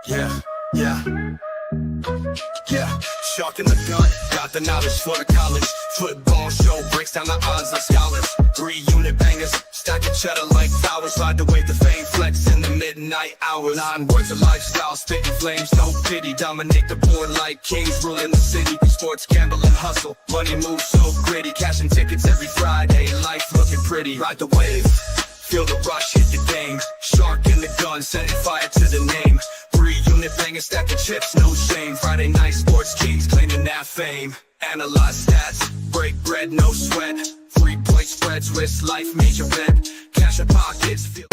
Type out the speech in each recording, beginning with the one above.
Yeah, yeah, yeah. Shark in the gun, got the knowledge for the college. Football show breaks down the odds like scholars. 3-unit bangers, stack of cheddar like towers. Ride the wave, the fame flex in the midnight hours. 9 words of lifestyle, spitting flames, no pity. Dominate the board like kings, ruling the city. Sports, gamble, and hustle. Money moves so gritty, cashing tickets every Friday. Life looking pretty. Ride the wave, feel the rush, hit the game. Shark in the gun, setting fire to the name. 3-unit banging, stack of chips, no shame. Friday night sports kings claiming that fame. Analyze stats, break bread, no sweat. 3-point spreads, risk life, major bet. Cash in pockets, feel.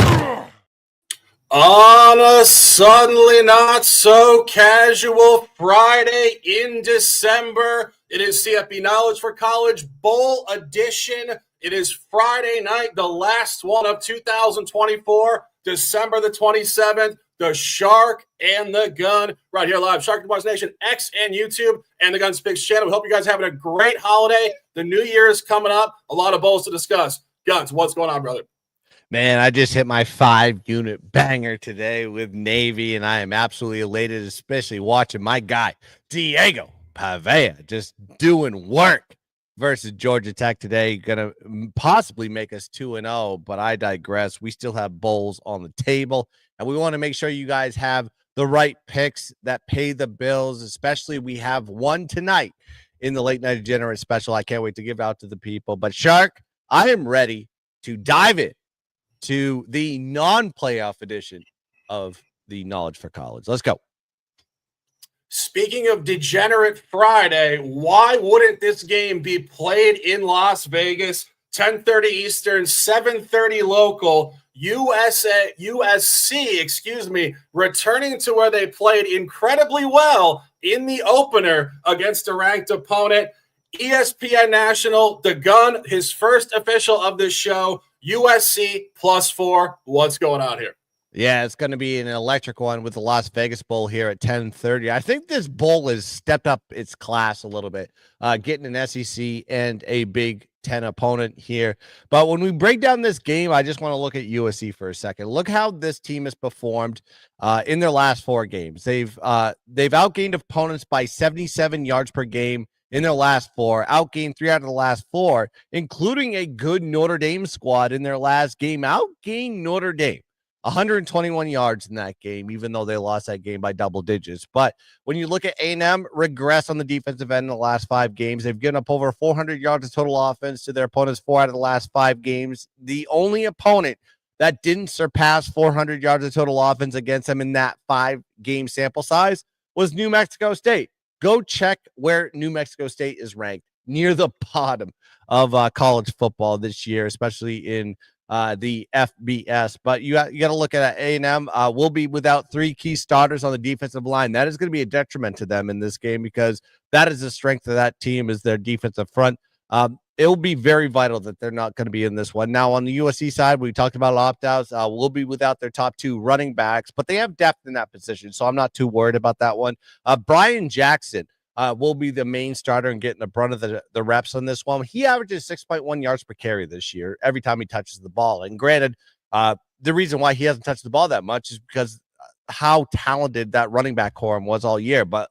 On a suddenly not so casual Friday in December, it is CFB Knowledge for College Bowl edition. It is Friday night, the last one of 2024, December the 27th. The Shark and the Gun right here live. Shark and Bars Nation, X and YouTube, and the GunzPicks channel. We hope you guys are having a great holiday. The new year is coming up. A lot of bowls to discuss. Guns, what's going on, brother? Man, I just hit my 5-unit banger today with Navy, and I am absolutely elated, especially watching my guy, Diego Pavea, just doing work versus Georgia Tech today. Going to possibly make us 2-0, but I digress. We still have bowls on the table, and we want to make sure you guys have the right picks that pay the bills, especially we have one tonight in the Late Night Degenerate special. I can't wait to give out to the people. But, Shark, I am ready to dive in to the non-playoff edition of the Knowledge for College. Let's go. Speaking of Degenerate Friday, why wouldn't this game be played in Las Vegas? 10:30 Eastern, 7:30 local. USC, returning to where they played incredibly well in the opener against a ranked opponent. ESPN National, the Gun, his first official of this show. USC +4. What's going on here? Yeah, it's going to be an electric one with the Las Vegas Bowl here at 10:30. I think this bowl has stepped up its class a little bit, getting an SEC and a Big Ten opponent here. But when we break down this game, I just want to look at USC for a second. Look how this team has performed in their last 4 games. They've outgained opponents by 77 yards per game in their last 4, outgained 3 out of the last 4, including a good Notre Dame squad in their last game. Outgained Notre Dame 121 yards in that game, even though they lost that game by double digits. But when you look at A&M, regress on the defensive end in the last 5 games. They've given up over 400 yards of total offense to their opponents 4 out of the last 5 games. The only opponent that didn't surpass 400 yards of total offense against them in that 5-game sample size was New Mexico State. Go check where New Mexico State is ranked, near the bottom of college football this year, especially in the FBS. But you got to look at A&M. Will be without 3 key starters on the defensive line. That is going to be a detriment to them in this game because that is the strength of that team is their defensive front. It will be very vital that they're not going to be in this one. Now, on the USC side, we talked about opt-outs. We'll be without their top 2 running backs, but they have depth in that position, so I'm not too worried about that one. Brian Jackson will be the main starter and getting the brunt of the reps on this one. He averages 6.1 yards per carry this year every time he touches the ball. And granted, the reason why he hasn't touched the ball that much is because how talented that running back core was all year. But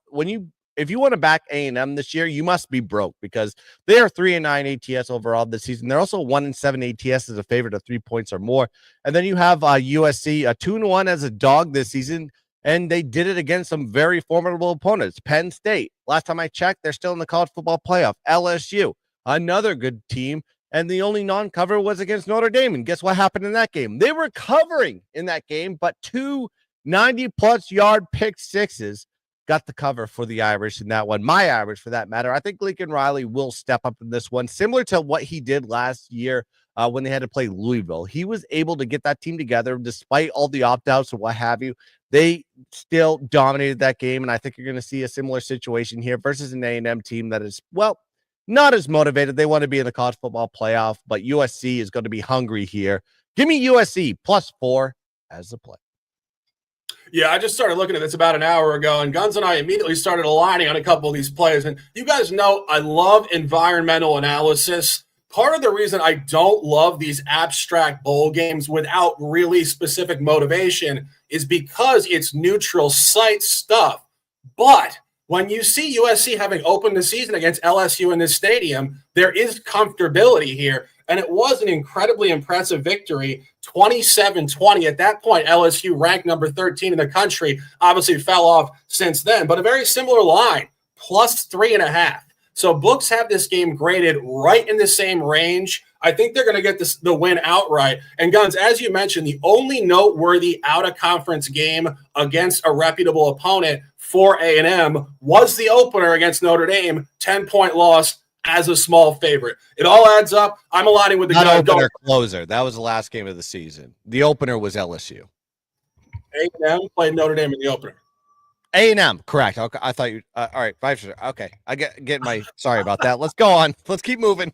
if you want to back A&M this year, you must be broke because they are 3-9 ATS overall this season. They're also 1-7 ATS as a favorite of 3 points or more. And then you have USC 2-1 as a dog this season. And they did it against some very formidable opponents. Penn State, last time I checked, they're still in the college football playoff. LSU, another good team. And the only non-cover was against Notre Dame. And guess what happened in that game? They were covering in that game, but 2 90-plus yard pick sixes got the cover for the Irish in that one. My Irish, for that matter. I think Lincoln Riley will step up in this one, similar to what he did last year when they had to play Louisville. He was able to get that team together despite all the opt-outs and what have you. They still dominated that game, and I think you're going to see a similar situation here versus an A&M team that is, well, not as motivated. They want to be in the college football playoff, but USC is going to be hungry here. Give me USC +4 as the play. Yeah, I just started looking at this about an hour ago, and Guns and I immediately started aligning on a couple of these plays. And you guys know I love environmental analysis. part of the reason I don't love these abstract bowl games without really specific motivation is because it's neutral site stuff. But when you see USC having opened the season against LSU in this stadium, there is comfortability here. And it was an incredibly impressive victory, 27-20. At that point, LSU ranked number 13 in the country, obviously fell off since then, but a very similar line, plus 3.5. So books have this game graded right in the same range. I think they're going to get the win outright. And Guns, as you mentioned, the only noteworthy out-of-conference game against a reputable opponent for A&M was the opener against Notre Dame, 10-point loss as a small favorite. It all adds up. I'm aligning with the Not opener, closer. That was the last game of the season. The opener was LSU. A&M played Notre Dame in the opener. A&M, correct. Okay, I thought you. All right, 5. Okay, I get my. Sorry about that. Let's go on. Let's keep moving.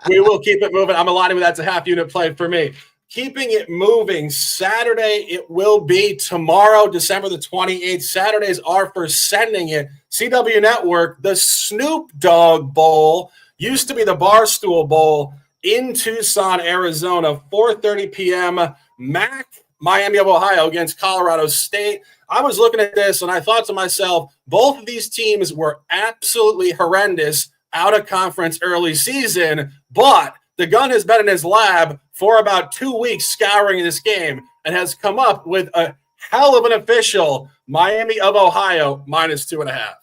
We will keep it moving. I'm aligning with that's a half unit play for me. Keeping it moving. Saturday, it will be tomorrow, December the 28th. Saturdays are for sending it. CW Network, the Snoop Dogg Bowl, used to be the Barstool Bowl in Tucson, Arizona, 4:30 p.m. MAC, Miami of Ohio against Colorado State. I was looking at this and I thought to myself, both of these teams were absolutely horrendous out of conference early season, but the gun has been in his lab for about 2 weeks scouring this game and has come up with a hell of an official Miami of Ohio -2.5.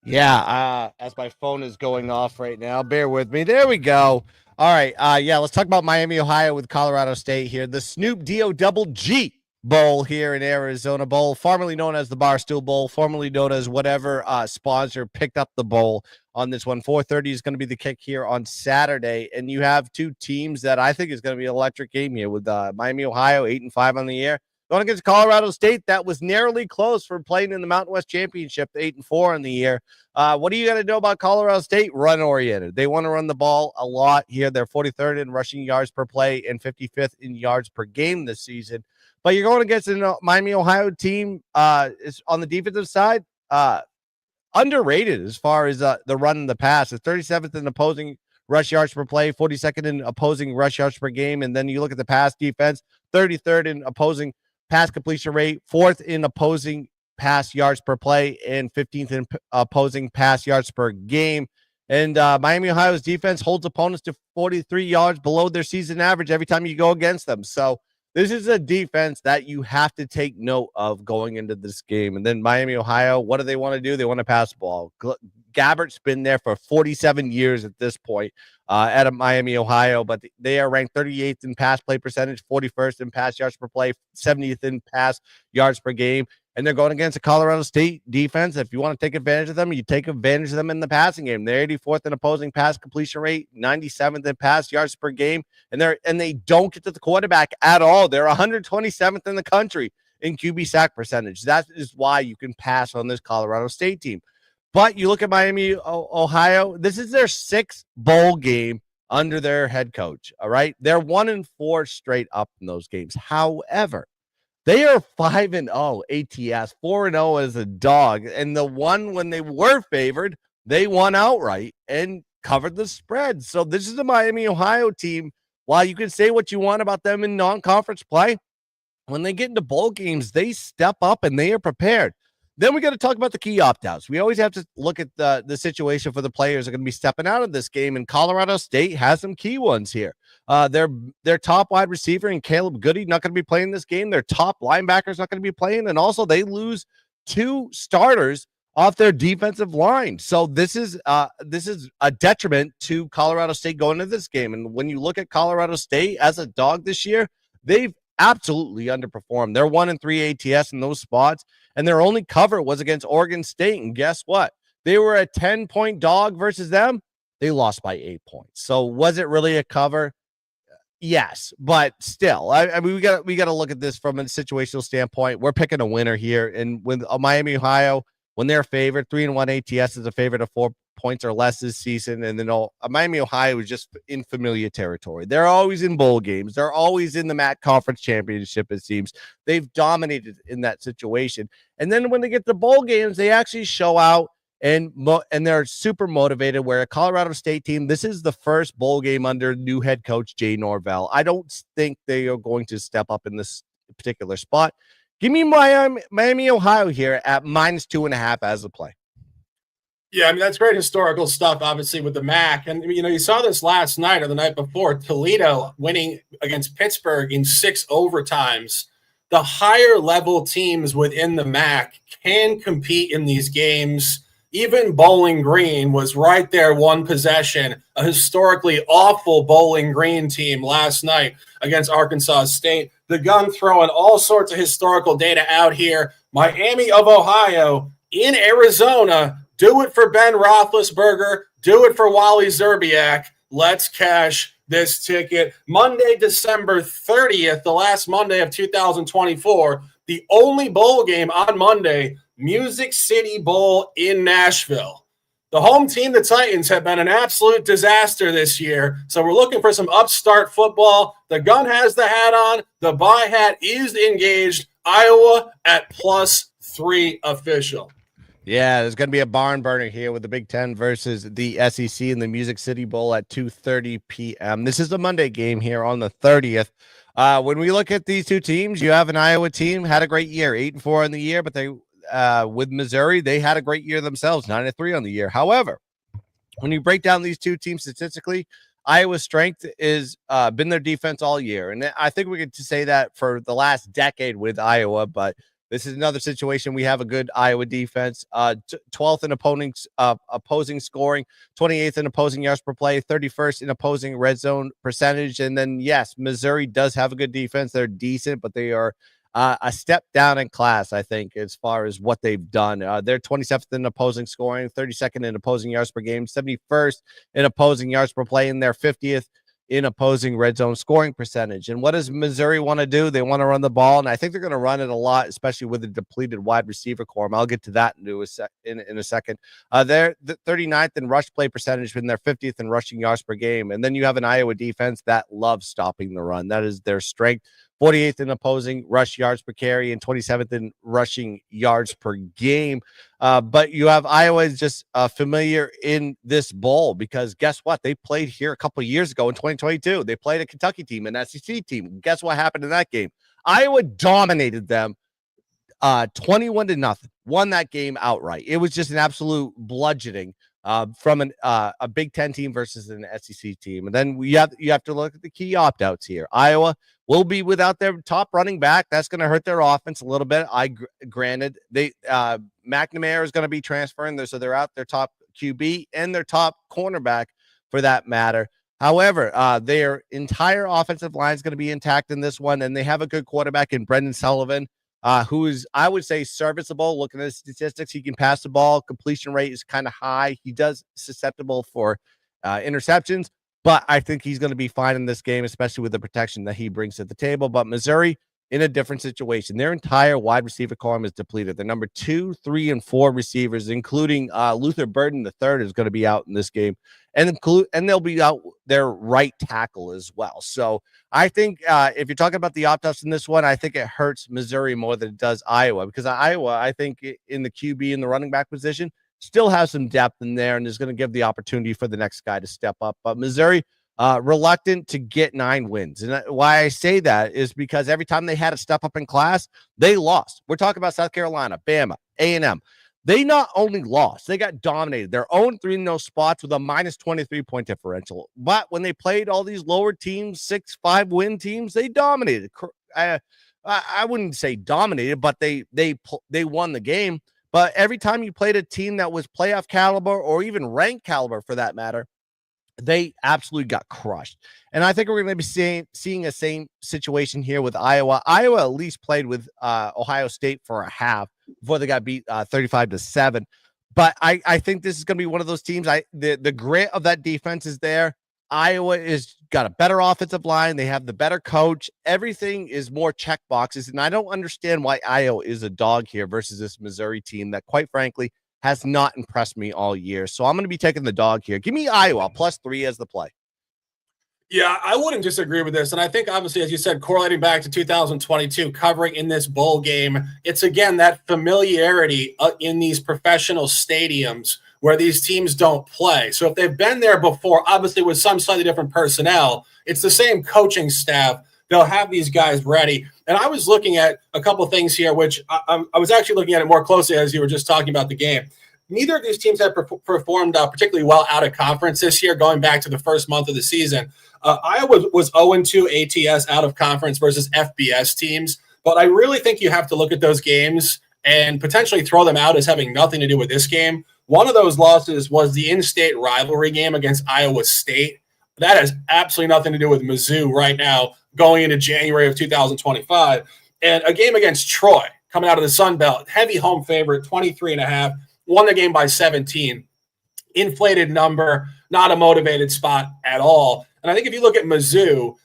Yeah, as my phone is going off right now, bear with me. There we go. All right, let's talk about Miami, Ohio with Colorado State here. The Snoop D-O-double-G Bowl here in Arizona Bowl, formerly known as the Barstool Bowl, formerly known as whatever sponsor picked up the bowl on this one. 4:30 is going to be the kick here on Saturday, and you have two teams that I think is going to be an electric game here with Miami, Ohio, 8-5 on the year, going against Colorado State. That was narrowly close for playing in the Mountain West Championship, 8-4 on the year. What do you got to know about Colorado State? Run-oriented. They want to run the ball a lot here. They're 43rd in rushing yards per play and 55th in yards per game this season. But you're going against a Miami, Ohio team is on the defensive side, underrated as far as the run in the pass. It's 37th in opposing rush yards per play, 42nd in opposing rush yards per game. And then you look at the pass defense, 33rd in opposing pass completion rate, 4th in opposing pass yards per play, and 15th in opposing pass yards per game. And Miami, Ohio's defense holds opponents to 43 yards below their season average every time you go against them. So this is a defense that you have to take note of going into this game. And then Miami, Ohio, what do they want to do? They want to pass the ball. Gabbert's been there for 47 years at this point at Miami, Ohio, but they are ranked 38th in pass play percentage, 41st in pass yards per play, 70th in pass yards per game. And they're going against a Colorado State defense. If you want to take advantage of them, you take advantage of them in the passing game. They're 84th in opposing pass completion rate, 97th in pass yards per game, and they don't get to the quarterback at all. They're 127th in the country in QB sack percentage. That is why you can pass on this Colorado State team. But you look at Miami, Ohio, this is their 6th bowl game under their head coach, all right? They're 1-4 straight up in those games. However, they are 5-0 ATS, 4-0 as a dog. And the one when they were favored, they won outright and covered the spread. So this is a Miami, Ohio team. While you can say what you want about them in non-conference play, when they get into bowl games, they step up and they are prepared. Then we got to talk about the key opt-outs. We always have to look at the situation for the players that are going to be stepping out of this game, and Colorado State has some key ones here. Their top wide receiver and Caleb Goody not going to be playing this game. Their top linebackers not going to be playing, and also they lose 2 starters off their defensive line. So this is a detriment to Colorado State going into this game. And when you look at Colorado State as a dog this year, they've absolutely underperformed. They're 1-3 ATS in those spots, and their only cover was against Oregon State. And guess what? They were a 10-point dog versus them. They lost by 8 points. So was it really a cover? Yes, but still, I mean, we got to look at this from a situational standpoint. We're picking a winner here, and with Miami, Ohio, when they're favored, 3-1 ATS is a favorite of 4 points or less this season, and then Miami, Ohio is just in familiar territory. They're always in bowl games. They're always in the MAC Conference Championship, it seems. They've dominated in that situation. And then when they get to bowl games, they actually show out and they're super motivated. Where a Colorado State team, this is the first bowl game under new head coach Jay Norvell. I don't think they are going to step up in this particular spot. Give me Miami, Ohio here at -2.5 as a play. Yeah, I mean, that's great historical stuff, obviously, with the MAC. And, you saw this last night or the night before, Toledo winning against Pittsburgh in 6 overtimes. The higher level teams within the MAC can compete in these games. Even Bowling Green was right there, one possession, a historically awful Bowling Green team last night against Arkansas State. The Gun throwing all sorts of historical data out here. Miami of Ohio in Arizona. Do it for Ben Roethlisberger. Do it for Wally Zerbiak. Let's cash this ticket. Monday, December 30th, the last Monday of 2024, the only bowl game on Monday, Music City Bowl in Nashville. The home team, the Titans, have been an absolute disaster this year, so we're looking for some upstart football. The Gun has the hat on. The buy hat is engaged. Iowa at +3 official. Yeah, there's going to be a barn burner here with the Big Ten versus the SEC in the Music City Bowl at 2:30 p.m. This is the Monday game here on the 30th. When we look at these two teams, you have an Iowa team, had a great year, 8-4 in the year, but they with Missouri, they had a great year themselves, 9-3 on the year. However, when you break down these two teams statistically, Iowa's strength is been their defense all year. And I think we could say that for the last decade with Iowa, but this is another situation. We have a good Iowa defense, 12th in opposing scoring, 28th in opposing yards per play, 31st in opposing red zone percentage. And then, yes, Missouri does have a good defense. They're decent, but they are a step down in class, I think, as far as what they've done. They're 27th in opposing scoring, 32nd in opposing yards per game, 71st in opposing yards per play, and they're 50th in opposing red zone scoring percentage. And what does Missouri want to do? They want to run the ball, and I think they're going to run it a lot, especially with the depleted wide receiver core. I'll get to that in a second. They're the 39th in rush play percentage, and they're 50th in rushing yards per game. And then you have an Iowa defense that loves stopping the run. That is their strength. 48th in opposing rush yards per carry and 27th in rushing yards per game. But you have Iowa is just familiar in this bowl because guess what? They played here a couple of years ago in 2022. They played a Kentucky team, an SEC team. Guess what happened in that game? Iowa dominated them 21-0, won that game outright. It was just an absolute bludgeoning from a Big Ten team versus an SEC team. And then you have to look at the key opt-outs here. Iowa will be without their top running back. That's going to hurt their offense a little bit. Granted, they McNamara is going to be transferring, so they're out their top QB and their top cornerback for that matter. However, their entire offensive line is going to be intact in this one, and they have a good quarterback in Brendan Sullivan, who is, I would say, serviceable. Looking at his statistics, he can pass the ball. Completion rate is kind of high. He does susceptible for interceptions, but I think he's going to be fine in this game, especially with the protection that he brings to the table. But Missouri in a different situation. Their entire wide receiver core is depleted. The number 2, 3, and 4 receivers, including Luther Burden III, is going to be out in this game, and they'll be out their right tackle as well. So I think if you're talking about the opt-outs in this one, I think it hurts Missouri more than it does Iowa, because Iowa, I think in the QB and the running back position, still has some depth in there and is going to give the opportunity for the next guy to step up. But Missouri, reluctant to get 9 wins. And why I say that is because every time they had to step up in class, they lost. We're talking about South Carolina, Bama, A&M. They not only lost, they got dominated. They're 0-3 in those spots with a -23 point differential. But when they played all these lower teams, 6-5 win teams, they dominated. I wouldn't say dominated, but they won the game. But every time you played a team that was playoff caliber or even ranked caliber for that matter, they absolutely got crushed. And I think we're going to be seeing a same situation here with Iowa. Iowa at least played with Ohio State for a half before they got beat 35-7. But I think this is going to be one of those teams. The grit of that defense is there. Iowa is got a better offensive line. They have the better coach. Everything is more check boxes. And I don't understand why Iowa is a dog here versus this Missouri team that, quite frankly, has not impressed me all year. So I'm going to be taking the dog here. Give me Iowa +3 as the play. Yeah, I wouldn't disagree with this. And I think, obviously, as you said, correlating back to 2022, covering in this bowl game, it's again that familiarity in these professional stadiums where these teams don't play. So if they've been there before, obviously with some slightly different personnel, it's the same coaching staff. They'll have these guys ready. And I was looking at a couple of things here, which I was actually looking at it more closely as you were just talking about the game. Neither of these teams have performed particularly well out of conference this year, going back to the first month of the season. Iowa was 0-2 ATS out of conference versus FBS teams, but I really think you have to look at those games and potentially throw them out as having nothing to do with this game. One of those losses was the in-state rivalry game against Iowa State. That has absolutely nothing to do with Mizzou right now going into January of 2025. And a game against Troy coming out of the Sun Belt, heavy home favorite, 23.5, won the game by 17. Inflated number, not a motivated spot at all. And I think if you look at Mizzou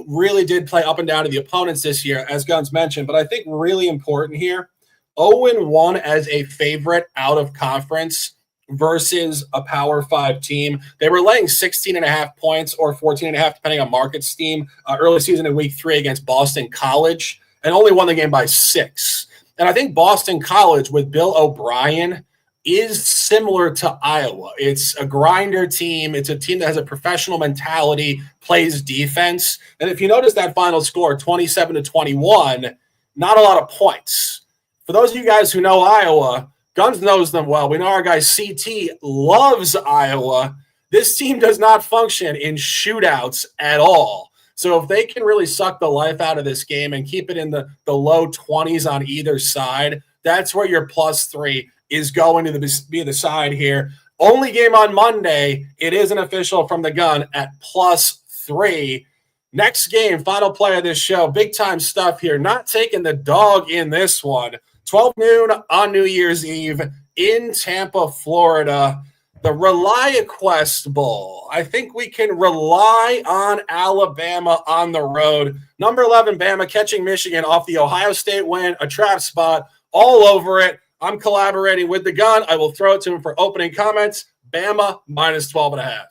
really did play up and down to the opponents this year, as Guns mentioned. But I think really important here, 0-1 as a favorite out of conference versus a Power 5 team. They were laying 16.5 points or 14.5, depending on market steam, early season in week 3 against Boston College, and only won the game by 6. And I think Boston College with Bill O'Brien is similar to Iowa. It's a grinder team. It's a team that has a professional mentality, plays defense. And if you notice that final score, 27-21, not a lot of points. For those of you guys who know Iowa, Guns knows them well. We know our guy CT loves Iowa. This team does not function in shootouts at all. So if they can really suck the life out of this game and keep it in the low 20s on either side, that's where your +3 is going to be the side here. Only game on Monday. It isn't official from the Gun at +3. Next game, final play of this show. Big time stuff here. Not taking the dog in this one. 12 noon on New Year's Eve in Tampa, Florida. The ReliaQuest Bowl. I think we can rely on Alabama on the road. Number 11, Bama catching Michigan off the Ohio State win. A trap spot all over it. I'm collaborating with the Gun. I will throw it to him for opening comments. Bama -12.5.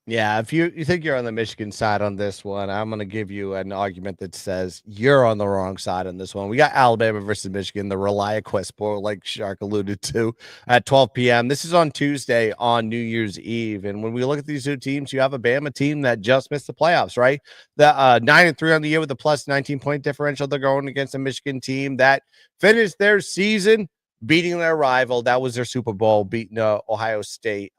Yeah, if you think you're on the Michigan side on this one, I'm going to give you an argument that says you're on the wrong side on this one. We got Alabama versus Michigan, the ReliaQuest Bowl, like Shark alluded to, at 12 p.m. This is on Tuesday on New Year's Eve. And when we look at these two teams, you have a Bama team that just missed the playoffs, right? The 9-3 on the year with a plus 19-point differential. They're going against a Michigan team that finished their season beating their rival. That was their Super Bowl, beating Ohio State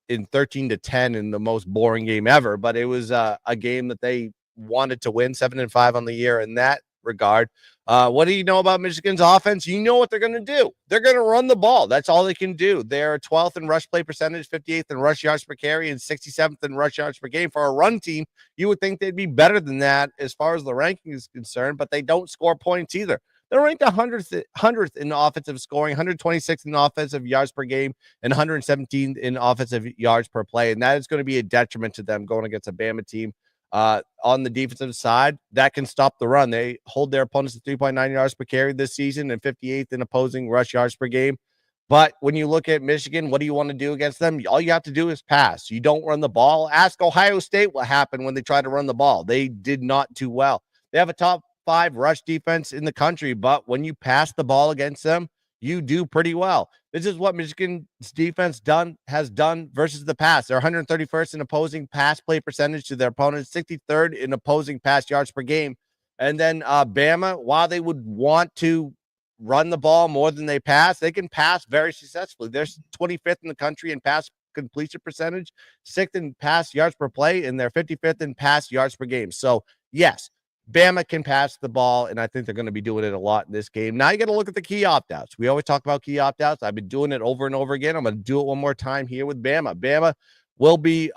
in 13-10 in the most boring game ever. But it was a game that they wanted to win, 7-5 on the year in that regard. What do you know about Michigan's offense? You know what they're going to do. They're going to run the ball. That's all they can do. They're 12th in rush play percentage, 58th in rush yards per carry, and 67th in rush yards per game. For a run team, you would think they'd be better than that as far as the ranking is concerned, but they don't score points either. They're ranked 100th in offensive scoring, 126th in offensive yards per game, and 117th in offensive yards per play. And that is going to be a detriment to them going against a Bama team. On the defensive side, that can stop the run. They hold their opponents to 3.9 yards per carry this season and 58th in opposing rush yards per game. But when you look at Michigan, what do you want to do against them? All you have to do is pass. You don't run the ball. Ask Ohio State what happened when they tried to run the ball. They did not do well. They have a top 5 rush defense in the country, but when you pass the ball against them, you do pretty well. This is what Michigan's defense has done versus the pass. They're 131st in opposing pass play percentage to their opponents, 63rd in opposing pass yards per game. And then Bama, while they would want to run the ball more than they pass, they can pass very successfully. They're 25th in the country in pass completion percentage, 6th in pass yards per play, and they're 55th in pass yards per game. So yes, Bama can pass the ball, and I think they're going to be doing it a lot in this game. Now you got to look at the key opt-outs. We always talk about key opt-outs. I've been doing it over and over again. I'm going to do it one more time here with Bama. Bama will be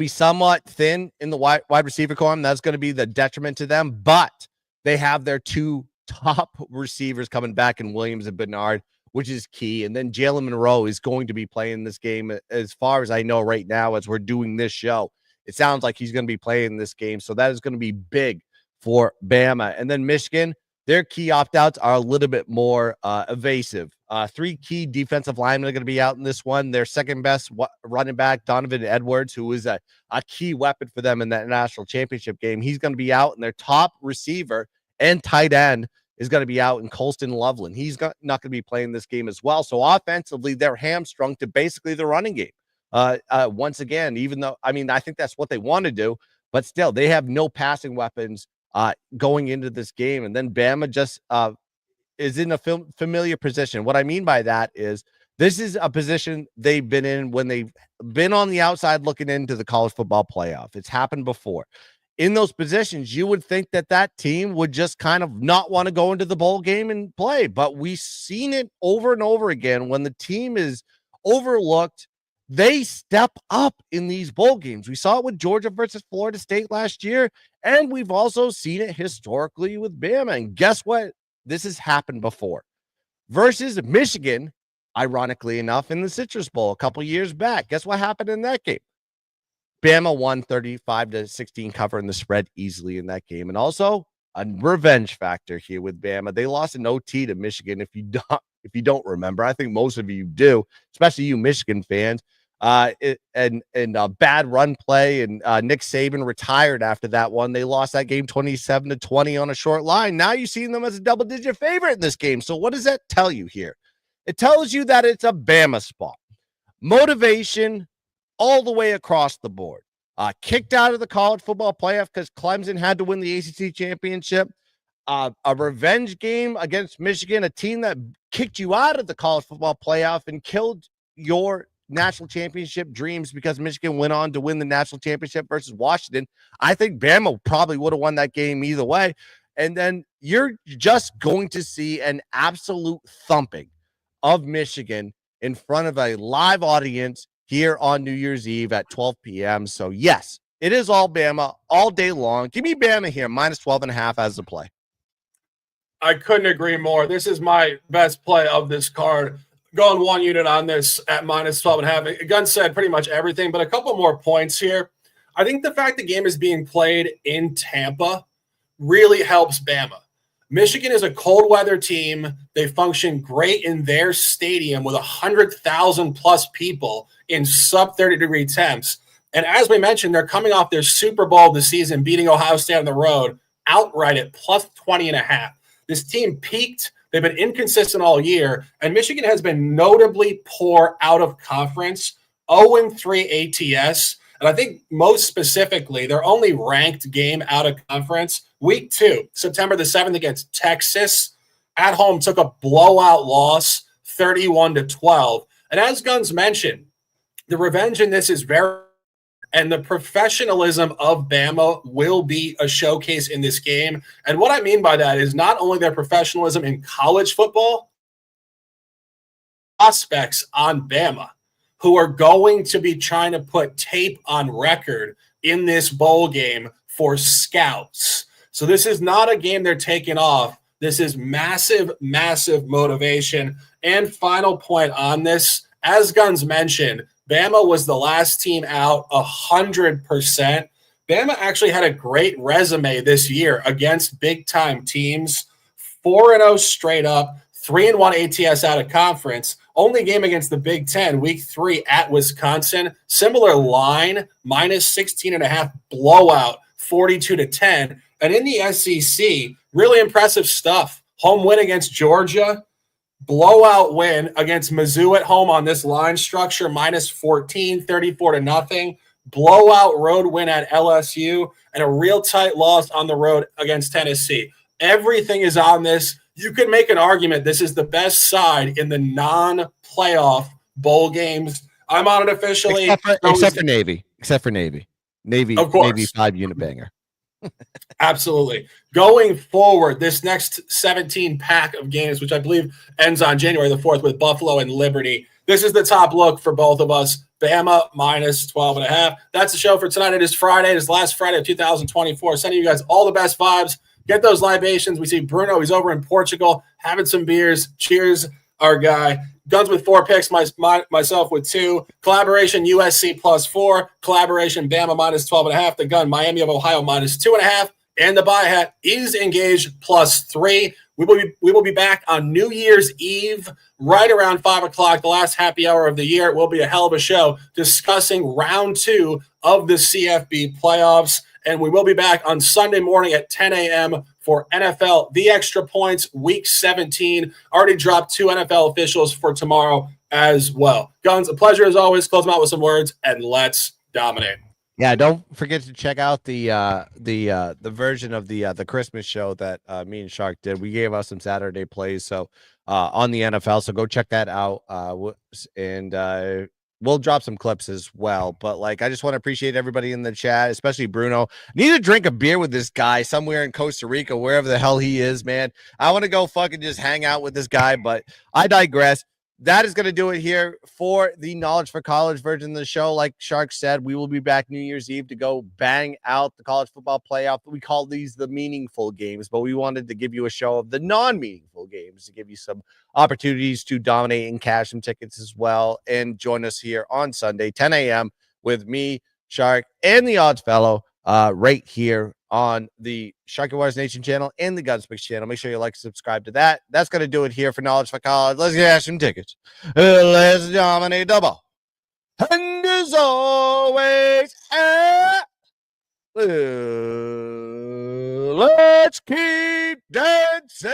somewhat thin in the wide receiver corps. That's going to be the detriment to them, but they have their 2 top receivers coming back in Williams and Bernard, which is key. And then Jalen Monroe is going to be playing this game as far as I know right now as we're doing this show. It sounds like he's going to be playing this game. So that is going to be big for Bama. And then Michigan, their key opt-outs are a little bit more evasive. 3 key defensive linemen are going to be out in this one. Their second best running back, Donovan Edwards, who is a key weapon for them in that national championship game, he's going to be out. And their top receiver and tight end is going to be out in Colston Loveland. He's not going to be playing this game as well. So offensively, they're hamstrung to basically the running game. Once again, even though, I mean, I think that's what they want to do, but still, they have no passing weapons going into this game. And then Bama just is in a familiar position. What I mean by that is this is a position they've been in when they've been on the outside looking into the college football playoff. It's happened before. In those positions, you would think that that team would just kind of not want to go into the bowl game and play. But we've seen it over and over again. When the team is overlooked, they step up in these bowl games. We saw it with Georgia versus Florida State last year, and we've also seen it historically with Bama. And guess what? This has happened before. Versus Michigan, ironically enough, in the Citrus Bowl a couple years back. Guess what happened in that game? Bama won 35-16, covering the spread easily in that game. And also a revenge factor here with Bama. They lost an OT to Michigan. If you don't remember, I think most of you do, especially you Michigan fans. And a bad run play, and Nick Saban retired after that one. They lost that game 27-20 on a short line. Now you're seeing them as a double-digit favorite in this game. So what does that tell you here? It tells you that it's a Bama spot. Motivation all the way across the board. Kicked out of the college football playoff because Clemson had to win the ACC championship. A revenge game against Michigan, a team that kicked you out of the college football playoff and killed your national championship dreams because Michigan went on to win the national championship versus Washington. I think Bama probably would have won that game either way. And then you're just going to see an absolute thumping of Michigan in front of a live audience here on New Year's Eve at 12 p.m. So yes, it is all Bama all day long. Give me Bama here, minus 12.5 as the play. I couldn't agree more. This is my best play of this card. Going 1 unit on this at minus 12.5. Gun said pretty much everything, but a couple more points here. I think the fact the game is being played in Tampa really helps Bama. Michigan is a cold weather team. They function great in their stadium with 100,000 plus people in sub 30-degree temps. And as we mentioned, they're coming off their Super Bowl this season, beating Ohio State on the road outright at plus 20.5. This team peaked. They've been inconsistent all year, and Michigan has been notably poor out of conference, 0-3 ATS. And I think most specifically, their only ranked game out of conference, week 2, September the 7th against Texas, at home took a blowout loss, 31-12. And as Guns mentioned, the revenge in this is very, and the professionalism of Bama will be a showcase in this game. And what I mean by that is not only their professionalism in college football, prospects on Bama who are going to be trying to put tape on record in this bowl game for scouts. So this is not a game they're taking off. This is massive, massive motivation. And final point on this, as Guns mentioned, Bama was the last team out 100%. Bama actually had a great resume this year against big-time teams, 4-0 straight up, 3-1 ATS out of conference. Only game against the Big Ten, week 3 at Wisconsin. Similar line, minus 16.5 blowout, 42-10. And in the SEC, really impressive stuff. Home win against Georgia. Blowout win against Mizzou at home on this line structure, minus 14, 34-0. Blowout road win at LSU, and a real tight loss on the road against Tennessee. Everything is on this. You could make an argument this is the best side in the non-playoff bowl games. I'm on it officially. Except for Navy. Navy, of course. Navy 5-unit banger. Absolutely. Going forward, this next 17 pack of games, which I believe ends on January the 4th with Buffalo and Liberty. This is the top look for both of us. Bama minus 12.5. That's the show for tonight. It is Friday. It is last Friday of 2024. Sending you guys all the best vibes. Get those libations. We see Bruno. He's over in Portugal having some beers. Cheers, our guy. Guns with 4 picks, myself with 2. Collaboration USC plus 4. Collaboration Bama minus 12.5. The Gun Miami of Ohio minus 2.5. and the buy hat is engaged +3. We will be back on New Year's Eve, right around 5 o'clock, the last happy hour of the year. It will be a hell of a show discussing round 2 of the CFB playoffs. And we will be back on Sunday morning at 10 a.m. for NFL The Extra Points Week 17. Already dropped 2 NFL officials for tomorrow as well. Guns, a pleasure as always. Close them out with some words, and let's dominate. Yeah, don't forget to check out the version of the Christmas show that me and Shark did. We gave us some Saturday plays on the NFL, so go check that out. And we'll drop some clips as well. But like, I just want to appreciate everybody in the chat, especially Bruno. Need to drink a beer with this guy somewhere in Costa Rica, wherever the hell he is, man. I want to go fucking just hang out with this guy, but I digress. That is going to do it here for the Knowledge for College version of the show. Like Shark said, we will be back New Year's Eve to go bang out the college football playoff. We call these the meaningful games, but we wanted to give you a show of the non-meaningful games to give you some opportunities to dominate and cash some tickets as well. And join us here on Sunday, 10 a.m. with me, Shark, and the Odds Fellow right here on the Sharky Waters Nation channel and the GunzPicks channel. Make sure you like and subscribe to that. That's going to do it here for Knowledge for College. Let's get some tickets. Let's dominate the ball. And as always, let's keep dancing.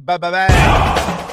Bye-bye.